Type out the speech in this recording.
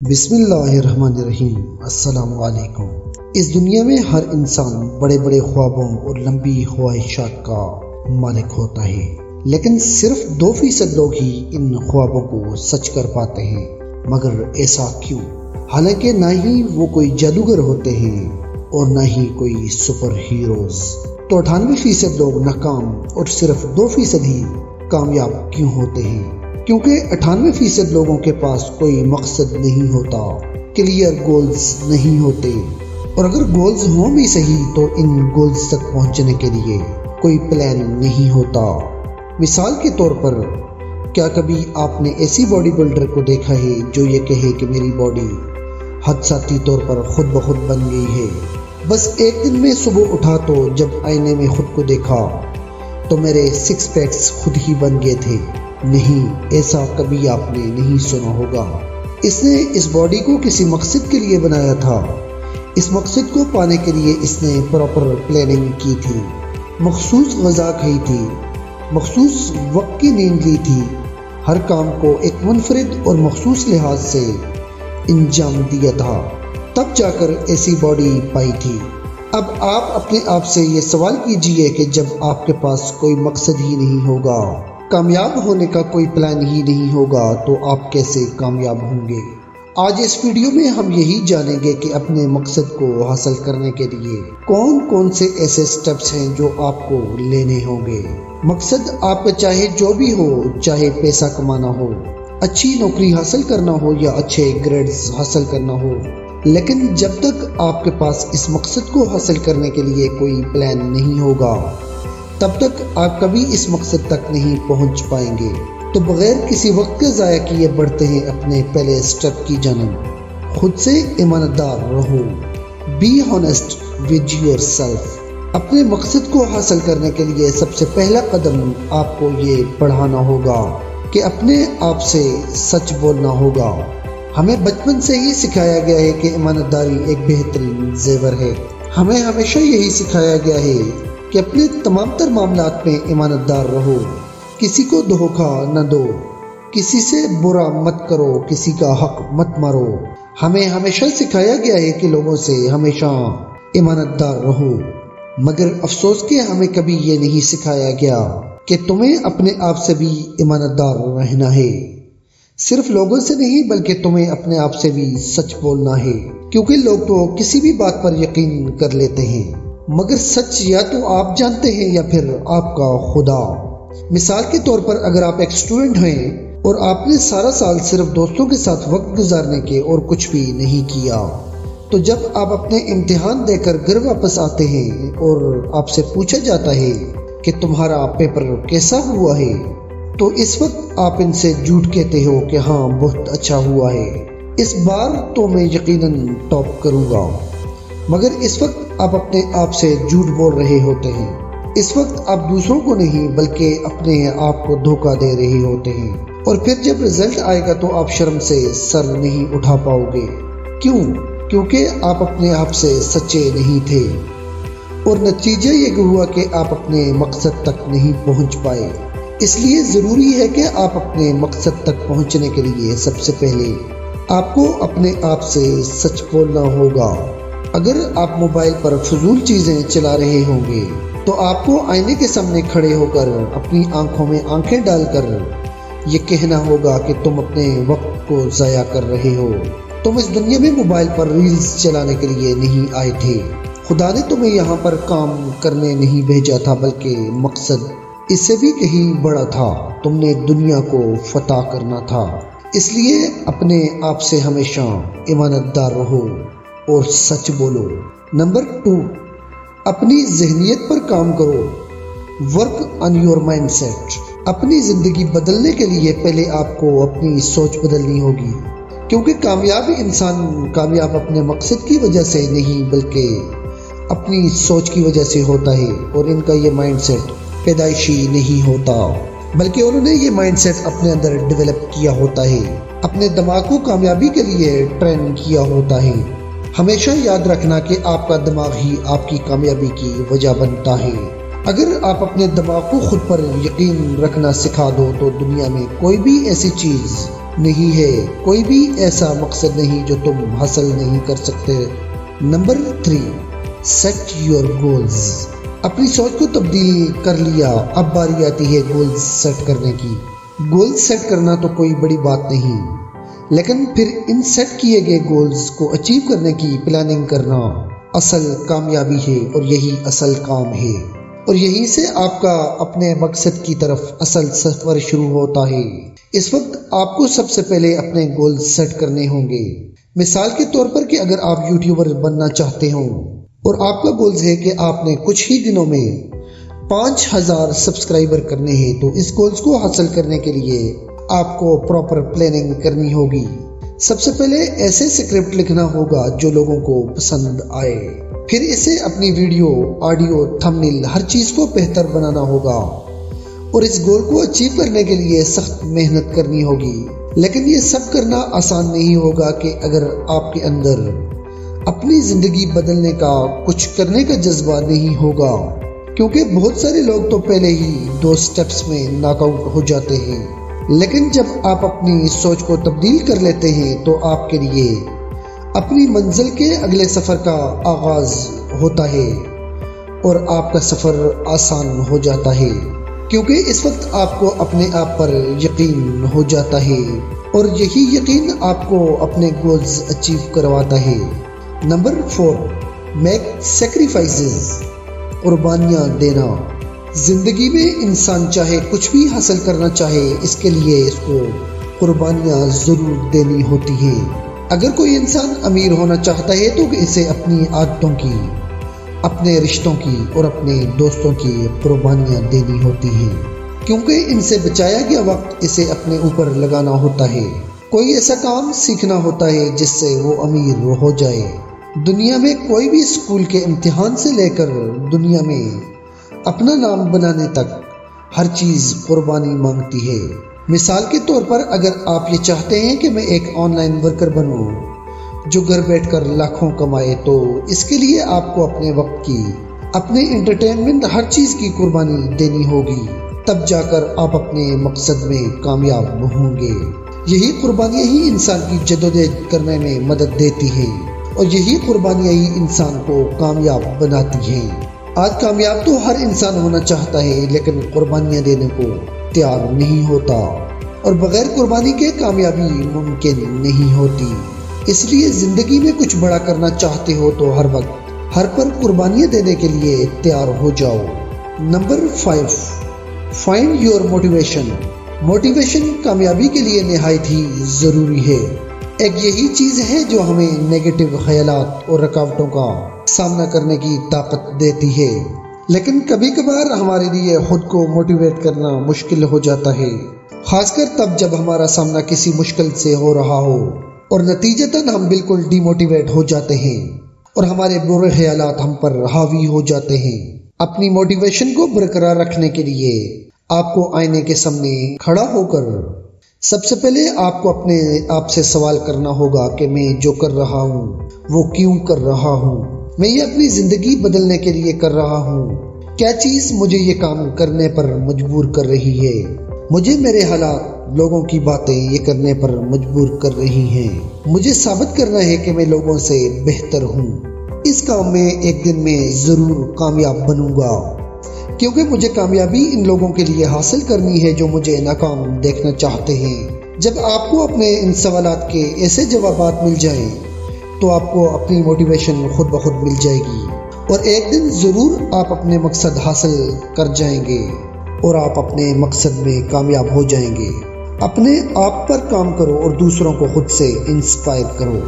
بسم اللہ الرحمن الرحیم۔ السلام علیکم۔ اس دنیا میں ہر انسان بڑے بڑے خوابوں اور لمبی خواہشات کا مالک ہوتا ہے، لیکن صرف 2% لوگ ہی ان خوابوں کو سچ کر پاتے ہیں۔ مگر ایسا کیوں؟ حالانکہ نہ ہی وہ کوئی جادوگر ہوتے ہیں اور نہ ہی کوئی سپر ہیروز، تو 98% لوگ ناکام اور صرف 2% ہی کامیاب کیوں ہوتے ہیں؟ کیونکہ 98% لوگوں کے پاس کوئی مقصد نہیں ہوتا، کلیئر گولز نہیں ہوتے، اور اگر گولز ہوں بھی صحیح تو ان گولز تک پہنچنے کے لیے کوئی پلان نہیں ہوتا۔ مثال کے طور پر، کیا کبھی آپ نے ایسی باڈی بلڈر کو دیکھا ہے جو یہ کہے کہ میری باڈی حادثاتی طور پر خود بخود بن گئی ہے؟ بس ایک دن میں صبح اٹھا تو جب آئینے میں خود کو دیکھا تو میرے 6 پیکس خود ہی بن گئے تھے۔ نہیں، ایسا کبھی آپ نے نہیں سنا ہوگا۔ اس نے اس باڈی کو کسی مقصد کے لیے بنایا تھا۔ اس مقصد کو پانے کے لیے اس نے پراپر پلاننگ کی تھی، مخصوص غذا کھائی تھی، مخصوص وقت کی نیند لی تھی، ہر کام کو ایک منفرد اور مخصوص لحاظ سے انجام دیا تھا، تب جا کر ایسی باڈی پائی تھی۔ اب آپ اپنے آپ سے یہ سوال کیجئے کہ جب آپ کے پاس کوئی مقصد ہی نہیں ہوگا، کامیاب ہونے کا کوئی پلان ہی نہیں ہوگا، تو آپ کیسے کامیاب ہوں گے؟ آج اس ویڈیو میں ہم یہی جانیں گے کہ اپنے مقصد کو حاصل کرنے کے لیے کون کون سے ایسے سٹیپس ہیں جو آپ کو لینے ہوں گے۔ مقصد آپ کا چاہے جو بھی ہو، چاہے پیسہ کمانا ہو، اچھی نوکری حاصل کرنا ہو یا اچھے گریڈز حاصل کرنا ہو، لیکن جب تک آپ کے پاس اس مقصد کو حاصل کرنے کے لیے کوئی پلان نہیں ہوگا، تب تک آپ کبھی اس مقصد تک نہیں پہنچ پائیں گے۔ تو بغیر کسی وقت کے ضائع کیے بڑھتے ہیں اپنے پہلے سٹیپ کی جانب۔ خود سے ایماندار رہو، be honest with yourself. اپنے مقصد کو حاصل کرنے کے لیے سب سے پہلا قدم آپ کو یہ بڑھانا ہوگا کہ اپنے آپ سے سچ بولنا ہوگا۔ ہمیں بچپن سے ہی سکھایا گیا ہے کہ ایمانداری ایک بہترین زیور ہے۔ ہمیں ہمیشہ یہی سکھایا گیا ہے کہ اپنے تمام تر معاملات میں ایماندار رہو، کسی کو دھوکہ نہ دو، کسی سے برا مت کرو، کسی کا حق مت مارو۔ ہمیں ہمیشہ سکھایا گیا ہے کہ لوگوں سے ہمیشہ ایماندار رہو، مگر افسوس کہ ہمیں کبھی یہ نہیں سکھایا گیا کہ تمہیں اپنے آپ سے بھی ایماندار رہنا ہے۔ صرف لوگوں سے نہیں بلکہ تمہیں اپنے آپ سے بھی سچ بولنا ہے، کیونکہ لوگ تو کسی بھی بات پر یقین کر لیتے ہیں، مگر سچ یا تو آپ جانتے ہیں یا پھر آپ کا خدا۔ مثال کے طور پر، اگر آپ ایک اسٹوڈنٹ ہیں اور آپ نے سارا سال صرف دوستوں کے ساتھ وقت گزارنے کے اور کچھ بھی نہیں کیا، تو جب آپ اپنے امتحان دے کر گھر واپس آتے ہیں اور آپ سے پوچھا جاتا ہے کہ تمہارا پیپر کیسا ہوا ہے، تو اس وقت آپ ان سے جھوٹ کہتے ہو کہ ہاں بہت اچھا ہوا ہے، اس بار تو میں یقیناً ٹاپ کروں گا، مگر اس وقت آپ اپنے آپ سے جھوٹ بول رہے ہوتے ہیں۔ اس وقت آپ دوسروں کو نہیں بلکہ اپنے آپ کو دھوکہ دے رہے ہوتے ہیں، اور پھر جب رزلٹ آئے گا تو آپ شرم سے سر نہیں اٹھا پاؤ گے۔ کیوں؟ کیونکہ آپ اپنے آپ سے سچے نہیں تھے، اور نتیجہ یہ ہوا کہ آپ اپنے مقصد تک نہیں پہنچ پائے۔ اس لیے ضروری ہے کہ آپ اپنے مقصد تک پہنچنے کے لیے سب سے پہلے آپ کو اپنے آپ سے سچ بولنا ہوگا۔ اگر آپ موبائل پر فضول چیزیں چلا رہے ہوں گے تو آپ کو آئینے کے سامنے کھڑے ہو کر اپنی آنکھوں میں آنکھیں ڈال کر یہ کہنا ہوگا کہ تم اپنے وقت کو ضائع کر رہے ہو۔ تم اس دنیا میں موبائل پر ریلز چلانے کے لیے نہیں آئے تھے، خدا نے تمہیں یہاں پر کام کرنے نہیں بھیجا تھا، بلکہ مقصد اس سے بھی کہیں بڑا تھا، تم نے دنیا کو فتح کرنا تھا۔ اس لیے اپنے آپ سے ہمیشہ ایماندار رہو اور سچ بولو۔ نمبر 2، اپنی ذہنیت پر کام کرو، work on your mindset. اپنی زندگی بدلنے کے لیے پہلے آپ کو اپنی سوچ بدلنی ہوگی، کیونکہ کامیاب انسان کامیاب اپنے مقصد کی وجہ سے نہیں بلکہ اپنی سوچ کی وجہ سے ہوتا ہے، اور ان کا یہ مائنڈ سیٹ پیدائشی نہیں ہوتا، بلکہ انہوں نے یہ مائنڈ سیٹ اپنے اندر ڈیولپ کیا ہوتا ہے، اپنے دماغ کو کامیابی کے لیے ٹرین کیا ہوتا ہے۔ ہمیشہ یاد رکھنا کہ آپ کا دماغ ہی آپ کی کامیابی کی وجہ بنتا ہے۔ اگر آپ اپنے دماغ کو خود پر یقین رکھنا سکھا دو تو دنیا میں کوئی بھی ایسی چیز نہیں ہے، کوئی بھی ایسا مقصد نہیں جو تم حاصل نہیں کر سکتے۔ Number 3، set your goals. اپنی سوچ کو تبدیل کر لیا، اب باری آتی ہے گولز سیٹ کرنے کی۔ گولز سیٹ کرنا تو کوئی بڑی بات نہیں، لیکن پھر ان سیٹ کیے گئے گولز کو اچیو کرنے کی پلاننگ کرنا اصل کامیابی ہے، اور یہی اصل کام ہے، اور یہیں سے آپ کا اپنے مقصد کی طرف اصل سفر شروع ہوتا ہے۔ اس وقت آپ کو سب سے پہلے اپنے گولز سیٹ کرنے ہوں گے۔ مثال کے طور پر کہ اگر آپ یوٹیوبر بننا چاہتے ہوں اور آپ کا گولز ہے کہ آپ نے کچھ ہی دنوں میں 5000 سبسکرائبر کرنے ہیں، تو اس گولز کو حاصل کرنے کے لیے آپ کو پراپر پلاننگ کرنی ہوگی۔ سب سے پہلے ایسے سکرپٹ لکھنا ہوگا جو لوگوں کو پسند آئے، پھر اسے اپنی ویڈیو، آڈیو، تھمبنیل، ہر چیز کو بہتر بنانا ہوگا، اور اس گول کو اچیو کرنے کے لیے سخت محنت کرنی ہوگی۔ لیکن یہ سب کرنا آسان نہیں ہوگا کہ اگر آپ کے اندر اپنی زندگی بدلنے کا، کچھ کرنے کا جذبہ نہیں ہوگا، کیونکہ بہت سارے لوگ تو پہلے ہی 2 سٹیپس میں ناک آؤٹ ہو جاتے ہیں۔ لیکن جب آپ اپنی سوچ کو تبدیل کر لیتے ہیں تو آپ کے لیے اپنی منزل کے اگلے سفر کا آغاز ہوتا ہے، اور آپ کا سفر آسان ہو جاتا ہے، کیونکہ اس وقت آپ کو اپنے آپ پر یقین ہو جاتا ہے، اور یہی یقین آپ کو اپنے گولز اچیو کرواتا ہے۔ Number 4، make sacrifices. قربانیاں دینا۔ زندگی میں انسان چاہے کچھ بھی حاصل کرنا چاہے، اس کے لیے اس کو قربانیاں ضرور دینی ہوتی ہیں۔ اگر کوئی انسان امیر ہونا چاہتا ہے تو اسے اپنی عادتوں کی، اپنے رشتوں کی اور اپنے دوستوں کی قربانیاں دینی ہوتی ہیں، کیونکہ ان سے بچایا گیا وقت اسے اپنے اوپر لگانا ہوتا ہے۔ کوئی ایسا کام سیکھنا ہوتا ہے جس سے وہ امیر ہو جائے۔ دنیا میں کوئی بھی اسکول کے امتحان سے لے کر دنیا میں اپنا نام بنانے تک ہر چیز قربانی مانگتی ہے۔ مثال کے طور پر اگر آپ یہ چاہتے ہیں کہ میں ایک آن لائن ورکر بنوں جو گھر بیٹھ کر لاکھوں کمائے، تو اس کے لیے آپ کو اپنے وقت کی، اپنے انٹرٹینمنٹ، ہر چیز کی قربانی دینی ہوگی، تب جا کر آپ اپنے مقصد میں کامیاب ہوں گے۔ یہی قربانیاں ہی انسان کی جدوجہد کرنے میں مدد دیتی ہیں، اور یہی قربانیاں ہی انسان کو کامیاب بناتی ہیں۔ آج کامیاب تو ہر انسان ہونا چاہتا ہے، لیکن قربانیاں دینے کو تیار نہیں ہوتا، اور بغیر قربانی کے کامیابی ممکن نہیں ہوتی۔ اس لیے زندگی میں کچھ بڑا کرنا چاہتے ہو تو ہر وقت ہر پر قربانیاں دینے کے لیے تیار ہو جاؤ۔ Number 5، find your motivation. Motivation کامیابی کے لیے نہایت ہی ضروری ہے۔ ایک یہی چیز ہے جو ہمیں نیگیٹو خیالات اور رکاوٹوں کا سامنا کرنے کی طاقت دیتی ہے، لیکن کبھی کبھار ہمارے لیے خود کو موٹیویٹ کرنا مشکل ہو جاتا ہے، خاص کر تب جب ہمارا سامنا کسی مشکل سے ہو رہا ہو اور نتیجتاً ہم بالکل ڈی موٹیویٹ ہو جاتے ہیں اور ہمارے برے خیالات ہم پر حاوی ہو جاتے ہیں۔ اپنی موٹیویشن کو برقرار رکھنے کے لیے آپ کو آئینے کے سامنے کھڑا ہو کر سب سے پہلے آپ کو اپنے آپ سے سوال کرنا ہوگا کہ میں جو کر رہا ہوں وہ کیوں کر رہا ہوں؟ میں یہ اپنی زندگی بدلنے کے لیے کر رہا ہوں؟ کیا چیز مجھے یہ کام کرنے پر مجبور کر رہی ہے؟ مجھے میرے حالات، لوگوں کی باتیں یہ کرنے پر مجبور کر رہی ہیں۔ مجھے ثابت کرنا ہے کہ میں لوگوں سے بہتر ہوں۔ اس کام میں ایک دن میں ضرور کامیاب بنوں گا، کیونکہ مجھے کامیابی ان لوگوں کے لیے حاصل کرنی ہے جو مجھے ناکام دیکھنا چاہتے ہیں۔ جب آپ کو اپنے ان سوالات کے ایسے جوابات مل جائیں تو آپ کو اپنی موٹیویشن خود بخود مل جائے گی، اور ایک دن ضرور آپ اپنے مقصد حاصل کر جائیں گے اور آپ اپنے مقصد میں کامیاب ہو جائیں گے۔ اپنے آپ پر کام کرو اور دوسروں کو خود سے انسپائر کرو۔